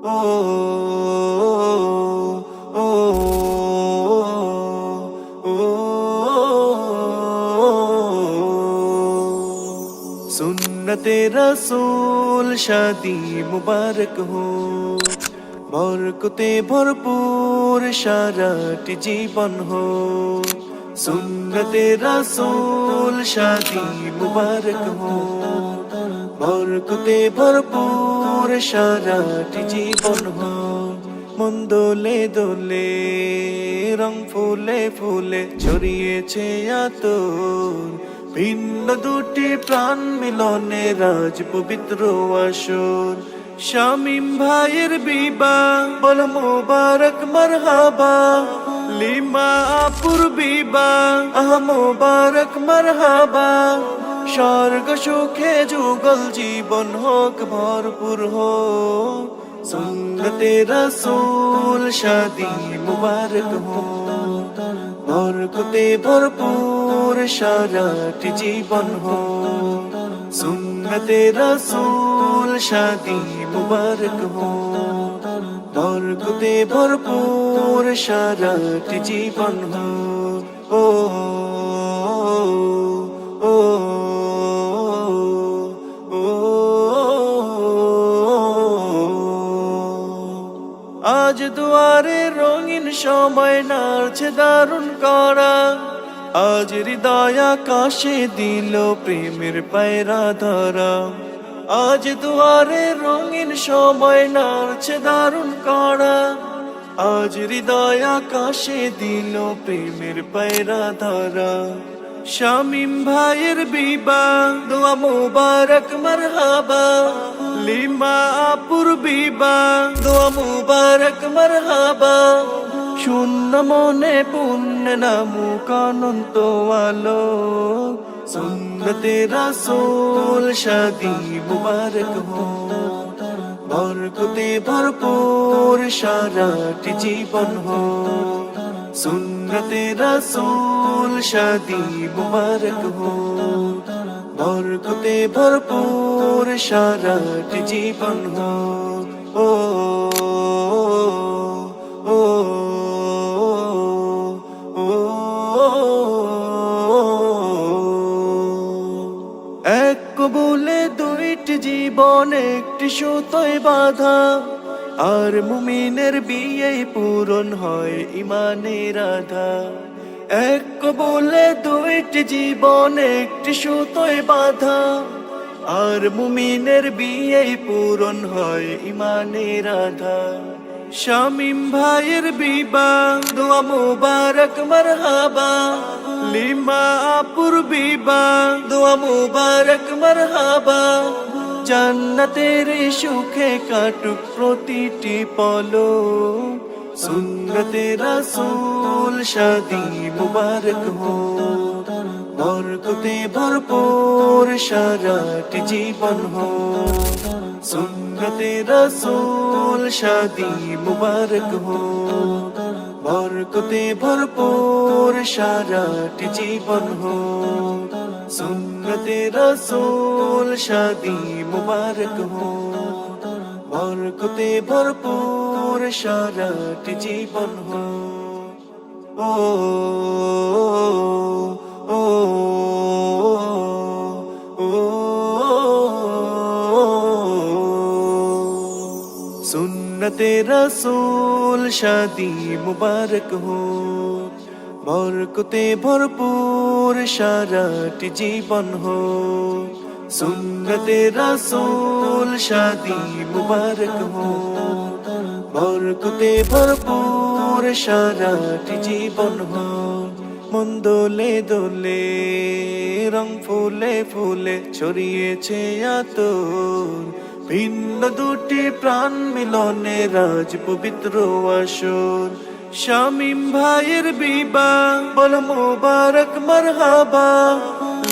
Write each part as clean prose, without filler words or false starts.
ও ও ও সুন্নতে রসূল শাদি মুবারক হো, বরকতে ভরপুর সারাটি জীবন হো। সুন্নতে রসূল শাদি মুবারক হো, বরকতে ভরপুর সারাটি জীবন হো। মন দোলে দোলে, রং ফুলে ফুলে ছড়িয়েছে আতর, ভিন্ন দুটি প্রাণ মিলনে রাজ পবিত্র আসর। শামীম ভাইয়ের বিবাহ বল মুবারক মারহাবা, লিমা আপুর বিবাহ মুবারক মারহাবা। স্বর্গ সুখে যুগল জীবন হোক ভরপুর হোক, সুন্নতে রসূল শাদি মুবারক হো, বরকতে ভরপুর সারাটি জীবন হো। সুন্নতে রসূল শাদি মুবারক হো, বরকতে ভরপুর সারাটি জীবন হো। ও ও ও আজ দুয়ারে রঙিন সময় নাড়ছে দারুণ করা, আজ হৃদয় আকাশে দিল প্রেমের পায়রা ধরা। আজ দুয়ারে রঙিন সময় নাড়ছে দারুণ করা, আজ হৃদয় আকাশে দিল প্রেমের পায়রা ধরা। শামীম ভাইয়ের বিবাহ দোয়া মুবারক মারহাবা, লিমা আপুর বিবাহ দোয়া মুবারক মারহাবা। শূন্য মনে পুণ্য নামুক অনন্ত আলো, সুন্নতে রসূল শাদি মুবারক হো, বরকতে ভরপুর সারাটি জীবন হো। সুন্নতে রসূল শাদি মুবারক হো, বরকতে ভরপুর সারাটি জীবন হো। ও ও ও এক কবুলে দুইটি জীবন একটি সুতোয় বাঁধা, আর মুমিনের বিয়ে পূরণ হয় ইমানের আধা। এক কবুলে দুইটি জীবন একটি সুতোয় বাঁধা, আর মুমিনের বিয়ে পূরণ হয় ইমানের আধা। শামীম ভাইয়ের বিবাহ দোয়া মুবারক মারহাবা, লিমা আপুর বিবাহ দোয়া মুবারক মারহাবা। জান্নাতের সুখে কাটুক প্রতিটি পলক, সুন্নতে রসূল শাদি মুবারক হো, বরকতে ভরপুর সারাটি জীবন হো। সুন্নতে রসূল শাদি মুবারক হো, বরকতে ভরপুর সারাটি জীবন হো। সুন্নতে রসূল শাদি মুবারক হো, বরকতে ভরপুর সারাটি জীবন হো। ও ও ও সুন্নতে রসূল শাদি মুবারক হো, বরকতে ভরপুর সারাটি জীবন হো। সুন্নতে রসূল শাদি মুবারক হো, বরকতে ভরপুর সারাটি জীবন হো। মন দোলে দোলে, রং ফুলে ফুলে ছড়িয়েছে আতর, ভিন্ন দুটি প্রাণ মিলনে রাজ পবিত্র আসর। শামীম ভাইয়ের বিবাহ বল মুবারক মারহাবা,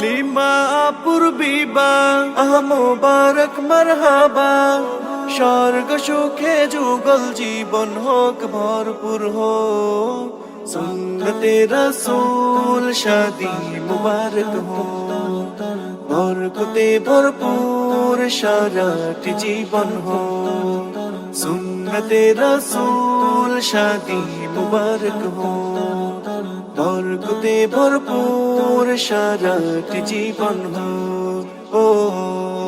লিমা আপুর বিবাহ মুবারক মারহাবা। স্বর্গ সুখে যুগল জীবন হোক ভরপুর হোক, সুন্নতে রসূল শাদি মুবারক হো, বরকতে ভরপুর সারাটি জীবন হো। सुन्नते रसूल शादी मुबारक हो बरकते भरपूर साराटी जीवन हो। ओ